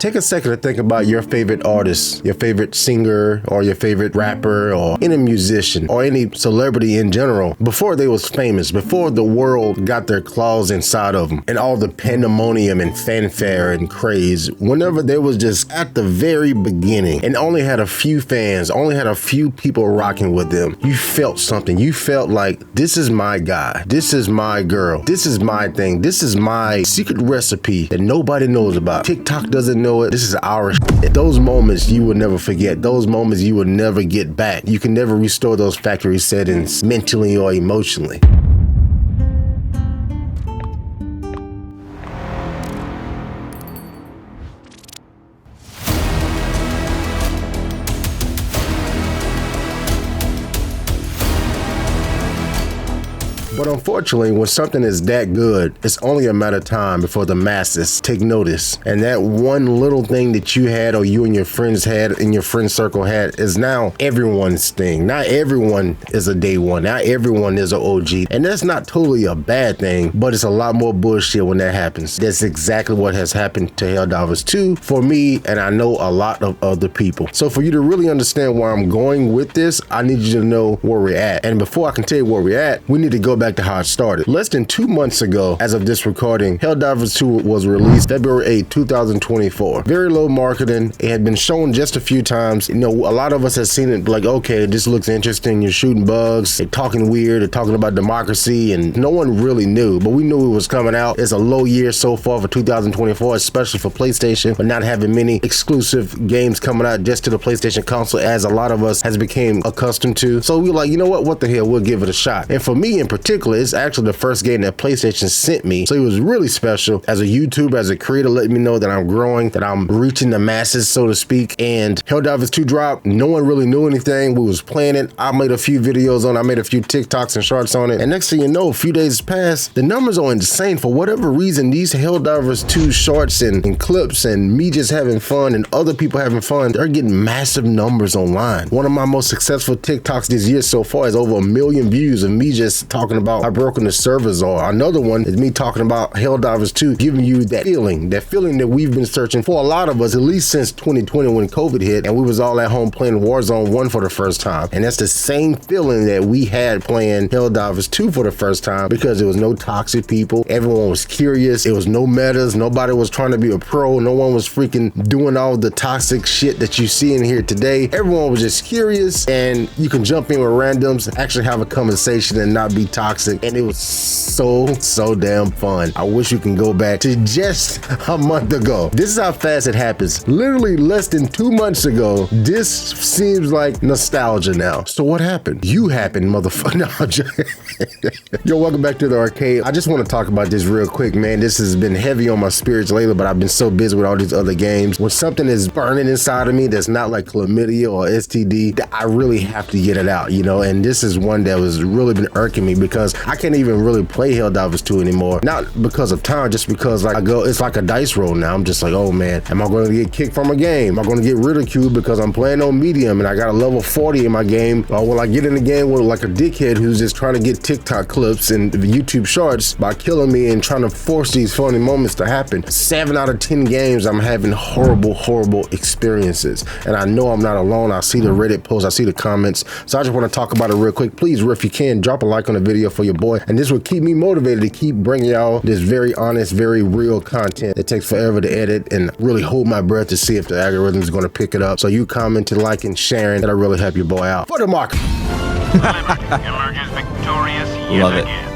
Take a second to think about your favorite artist, your favorite singer, or your favorite rapper, or any musician, or any celebrity in general, before they was famous, before the world got their claws inside of them, and all the pandemonium and fanfare and craze, whenever they was just at the very beginning, and only had a few fans, only had a few people rocking with them, you felt something. You felt like, this is my guy, this is my girl, this is my thing, this is my secret recipe that nobody knows about. TikTok doesn't know it. This is our shit. Those moments you will never forget. Those moments you will never get back. You can never restore those factory settings mentally or emotionally. But unfortunately, when something is that good, it's only a matter of time before the masses take notice. And that one little thing that you had, or you and your friends had, in your friend circle had, is now everyone's thing. Not everyone is a day one. Not everyone is an OG. And that's not totally a bad thing, but it's a lot more bullshit when that happens. That's exactly what has happened to Helldivers 2 for me, and I know a lot of other people. So for you to really understand where I'm going with this, I need you to know where we're at. And before I can tell you where we're at, we need to go back to how it started. Less than 2 months ago, as of this recording, Helldivers 2 was released February 8, 2024. Very low marketing. It had been shown just a few times. You know, a lot of us have seen it like, okay, this looks interesting. You're shooting bugs, they're talking weird, they're talking about democracy, and no one really knew, but we knew it was coming out. It's a low year so far for 2024, especially for PlayStation, but not having many exclusive games coming out just to the PlayStation console, as a lot of us has become accustomed to. So we were like, you know what the hell, we'll give it a shot. And for me in particular, it's actually the first game that PlayStation sent me, so it was really special as a YouTuber, as a creator, letting me know that I'm growing, that I'm reaching the masses, so to speak. And Helldivers 2 dropped. No one really knew anything. We was playing it. I made a few videos on it. I made a few TikToks and shorts on it. And next thing you know, a few days passed. The numbers are insane. For whatever reason, these Helldivers 2 shorts and clips and me just having fun and other people having fun, they're getting massive numbers online. One of my most successful TikToks this year so far is over 1 million views of me just talking about how broken the servers are. Another one is me talking about Helldivers 2, giving you that feeling that we've been searching for, a lot of us, at least since 2020 when COVID hit and we was all at home playing Warzone 1 for the first time. And that's the same feeling that we had playing Helldivers 2 for the first time, because there was no toxic people. Everyone was curious. It was no metas. Nobody was trying to be a pro. No one was freaking doing all the toxic shit that you see in here today. Everyone was just curious, and you can jump in with randoms, actually have a conversation and not be toxic. And it was so damn fun. I wish you can go back to just a month ago. This is how fast it happens. Literally less than 2 months ago. This seems like nostalgia now. So what happened? You happened, motherfucker. Yo, welcome back to the arcade. I just want to talk about this real quick, man. This has been heavy on my spirits lately, but I've been so busy with all these other games. When something is burning inside of me that's not like chlamydia or STD, that I really have to get it out, you know? And this is one that was really been irking me, because I can't even really play Helldivers 2 anymore. Not because of time, just because like it's like a dice roll now. I'm just like, oh man, am I going to get kicked from a game? Am I going to get ridiculed because I'm playing on medium and I got a level 40 in my game? Or will I get in the game with like a dickhead who's just trying to get TikTok clips and YouTube shorts by killing me and trying to force these funny moments to happen? 7 out of 10 games, I'm having horrible experiences. And I know I'm not alone. I see the Reddit posts, I see the comments. So I just want to talk about it real quick. Please, if you can, drop a like on the video for your boy. And this will keep me motivated to keep bringing y'all this very honest, very real content that takes forever to edit, and really hold my breath to see if the algorithm is going to pick it up. So you commenting, liking, sharing, that'll really help your boy out. For the market. Emerges victorious yet Love it. again.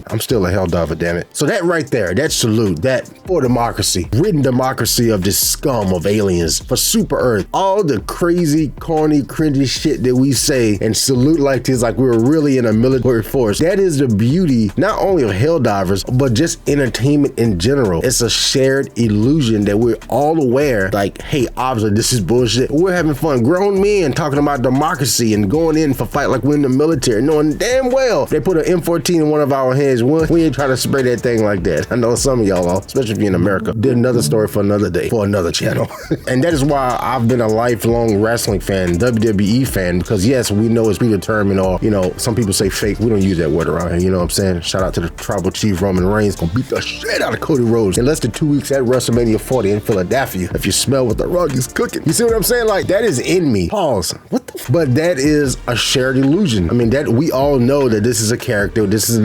I'm still a Helldiver, damn it. So that right there, that salute, that for democracy, written democracy of this scum of aliens, for Super Earth, all the crazy, corny, cringy shit that we say and salute like this, like we're really in a military force. That is the beauty, not only of Helldivers, but just entertainment in general. It's a shared illusion that we're all aware, like, hey, obviously this is bullshit. We're having fun. Grown men talking about democracy and going in for fight like we're in the military, knowing damn well they put an M14 in one of our our hands. We ain't trying to spray that thing like that. I know some of y'all are, especially if you're in America. Did another story for another day, for another channel. And that is why I've been a lifelong wrestling fan, WWE fan, because yes, we know it's predetermined, or, you know, some people say fake. We don't use that word around here, you know what I'm saying? Shout out to the tribal chief Roman Reigns, gonna beat the shit out of Cody Rhodes in less than 2 weeks at WrestleMania 40 in Philadelphia. If you smell what the rug is cooking. You see what I'm saying? Like, that is in me. Pause. What the but that is a shared illusion. I mean, that we all know that this is a character, this is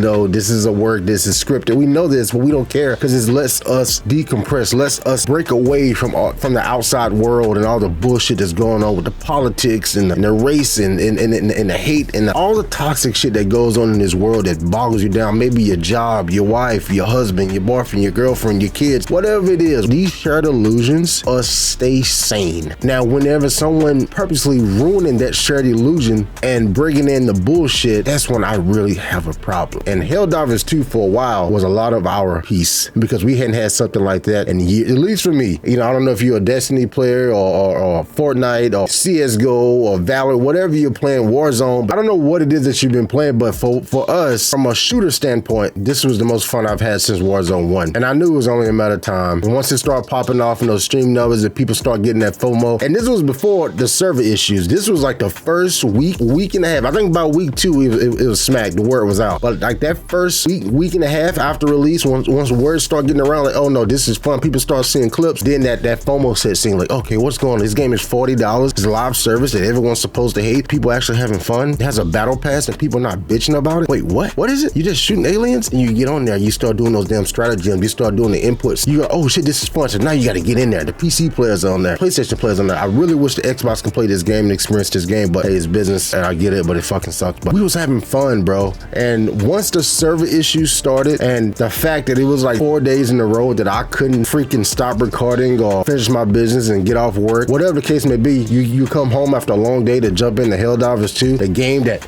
a work, this is scripted. We know this, but we don't care because it lets us decompress, lets us break away from the outside world and all the bullshit that's going on with the politics and the race and the hate and all the toxic shit that goes on in this world that boggles you down. Maybe your job, your wife, your husband, your boyfriend, your girlfriend, your kids, whatever it is. These shared illusions us stay sane. Now, whenever someone purposely ruining that shared illusion and bringing in the bullshit, that's when I really have a problem. And Helldivers 2 for a while was a lot of our piece because we hadn't had something like that in years, at least for me. You know, I don't know if you're a Destiny player or Fortnite or CSGO or Valor, whatever you're playing, Warzone. I don't know what it is that you've been playing, but for us, from a shooter standpoint, this was the most fun I've had since Warzone 1. And I knew it was only a matter of time. And once it started popping off in those stream numbers and people start getting that FOMO, and this was before the server issues. This was like the first week and a half. I think about week 2, it was smacked. The word was out. But like that first week and a half after release, once words start getting around, like, oh no, this is fun. People start seeing clips. Then that FOMO set scene, like, okay, what's going on? This game is $40. It's a live service that everyone's supposed to hate. People actually having fun. It has a battle pass and people not bitching about it. Wait, what? What is it? You just shooting aliens? And you get on there, you start doing those damn stratagems. You start doing the inputs. You go, oh shit, this is fun. So now you got to get in there. The PC players on there, PlayStation players on there. I really wish the Xbox can play this game and experience this game, but hey, it's business and I get it, but it fucking sucks. But we was having fun, bro. And once the server issues started and the fact that it was like 4 days in a row that I couldn't freaking stop recording or finish my business and get off work, whatever the case may be, you come home after a long day to jump into Helldivers 2, the game that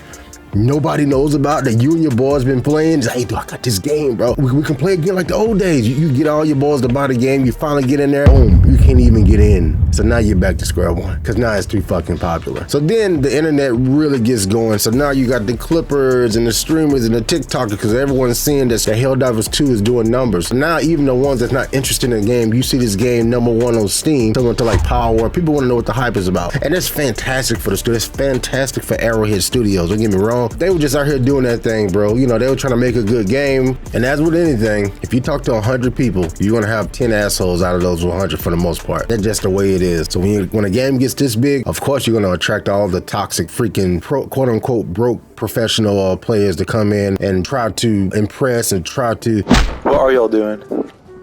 nobody knows about, that you and your boys been playing. Hey, dude, I got this game, bro. We can play again like the old days. You get all your boys to buy the game. You finally get in there. Boom. You can't even get in. So now you're back to square one because now it's too fucking popular. So then the internet really gets going. So now you got the Clippers and the streamers and the TikTokers because everyone's seeing that the Helldivers 2 is doing numbers. So now even the ones that's not interested in the game, you see this game #1 on Steam, someone to like Power. People want to know what the hype is about. And that's fantastic for the studio. It's fantastic for Arrowhead Studios. Don't get me wrong. They were just out here doing that thing, bro. You know, they were trying to make a good game. And as with anything, if you talk to 100 people, you're gonna have 10 assholes out of those 100 for the most part. That's just the way it is. So when a game gets this big, of course you're gonna attract all the toxic freaking quote unquote broke professional players to come in and try to impress and try to. What are y'all doing?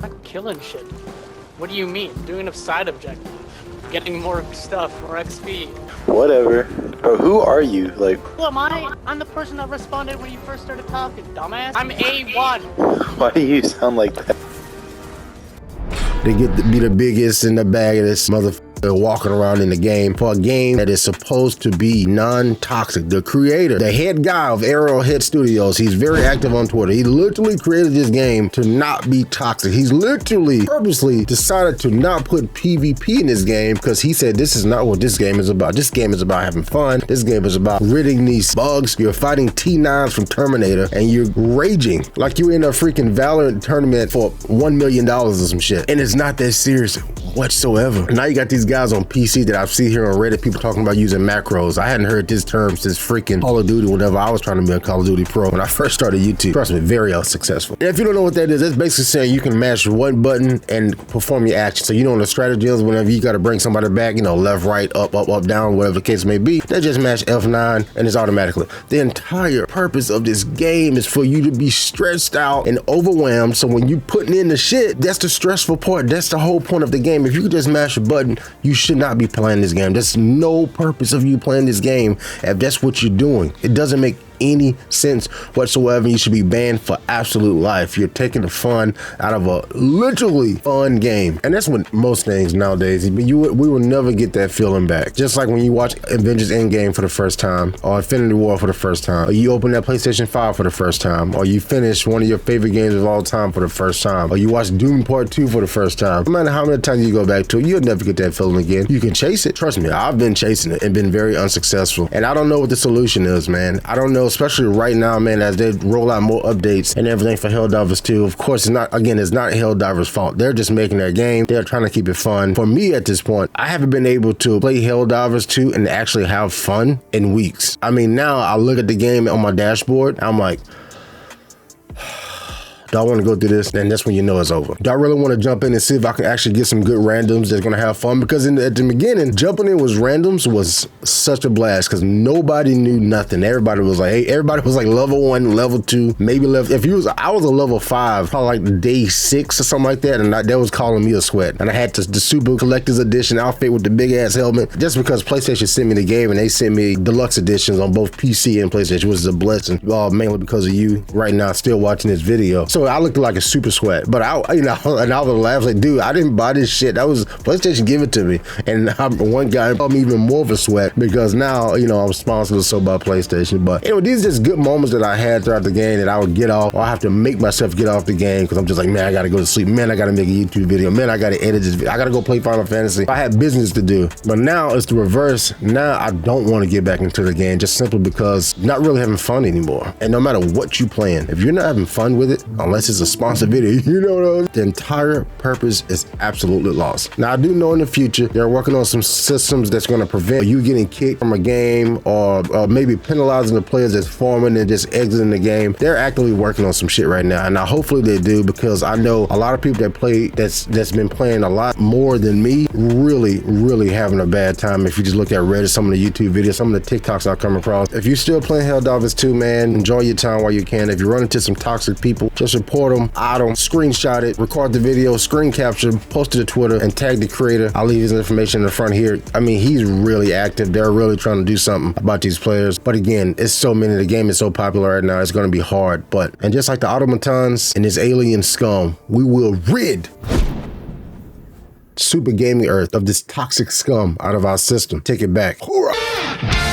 I'm killing shit. What do you mean? Doing a side objective. Getting more stuff, more XP. Whatever. Bro, who are you? Like, Who am I? I'm the person that responded when you first started talking, dumbass. I'm A1. why do you sound like that? They get to be the biggest and the baddest motherfucker walking around in the game for a game that is supposed to be non-toxic. The creator, the head guy of Arrowhead Studios, he's very active on Twitter. He literally created this game to not be toxic. He's literally purposely decided to not put PvP in this game because he said this is not what this game is about. This game is about having fun. This game is about ridding these bugs. You're fighting T9s from Terminator and you're raging like you're in a freaking Valorant tournament for $1 million or some shit. And it's not that serious whatsoever. Now you got these guys on PC that I've seen here on Reddit, people talking about using macros. I hadn't heard this term since freaking Call of Duty whenever I was trying to be a Call of Duty pro when I first started YouTube. Trust me, very unsuccessful. And if you don't know what that is, that's basically saying you can mash one button and perform your action. So you know in the strategies, whenever you got to bring somebody back, you know, left, right, up, down, whatever the case may be, they just mash F9 and it's automatically. The entire purpose of this game is for you to be stressed out and overwhelmed. So when you putting in the shit, that's the stressful part. That's the whole point of the game. If you could just mash a button, you should not be playing this game. There's no purpose of you playing this game if that's what you're doing. It doesn't make any sense whatsoever. You should be banned for absolute life. You're taking the fun out of a literally fun game. And that's what most things nowadays, we will never get that feeling back. Just like when you watch Avengers Endgame for the first time, or Infinity War for the first time, or you open that PlayStation 5 for the first time, or you finish one of your favorite games of all time for the first time, or you watch Doom Part 2 for the first time. No matter how many times you go back to it, you'll never get that feeling again. You can chase it. Trust me, I've been chasing it and been very unsuccessful. And I don't know what the solution is, man. I don't know know, especially right now, man, as they roll out more updates and everything for Helldivers 2, of course, it's not Helldivers' fault. They're just making their game. They're trying to keep it fun. For me at this point, I haven't been able to play Helldivers 2 and actually have fun in weeks. I mean, now I look at the game on my dashboard, I'm like, do I want to go through this? And that's when you know it's over. Do I really want to jump in and see if I can actually get some good randoms that's going to have fun? Because at the beginning, jumping in with randoms was such a blast because nobody knew nothing. Everybody was like, hey, everybody was like level 1, level 2, maybe level. I was a level 5, probably like day 6 or something like that, and that was calling me a sweat. And I had the Super Collector's Edition outfit with the big ass helmet, just because PlayStation sent me the game and they sent me deluxe editions on both PC and PlayStation, which is a blessing, mainly because of you right now still watching this video. So I looked like a super sweat, but and I was laughing like, dude, I didn't buy this shit. That was PlayStation give it to me. And one guy called me even more of a sweat because now, I'm sponsored so by PlayStation. But anyway, these are just good moments that I had throughout the game that I would get off, or I have to make myself get off the game because I'm just like, man, I gotta go to sleep. Man, I gotta make a YouTube video. Man, I gotta edit this video. I gotta go play Final Fantasy. I had business to do. But now it's the reverse. Now I don't want to get back into the game just simply because I'm not really having fun anymore. And no matter what you playing, if you're not having fun with it, unless it's a sponsored video, the entire purpose is absolutely lost. Now I do know in the future they're working on some systems that's going to prevent you getting kicked from a game or maybe penalizing the players that's farming and just exiting the game. They're actively working on some shit right now, and now hopefully they do, because I know a lot of people that's been playing a lot more than me really having a bad time. If you just look at Reddit, some of the YouTube videos, some of the TikToks I come across. If you're still playing Helldivers 2, man, enjoy your time while you can. If you run into some toxic people, just report them, out them, screenshot it, record the video, screen capture, post it to Twitter, and tag the creator. I'll leave his information in the front here. I mean, he's really active. They're really trying to do something about these players. But again, it's so many. The game is so popular right now. It's going to be hard. And just like the Automatons and this alien scum, we will rid Super Gaming Earth of this toxic scum out of our system. Take it back. Hoorah!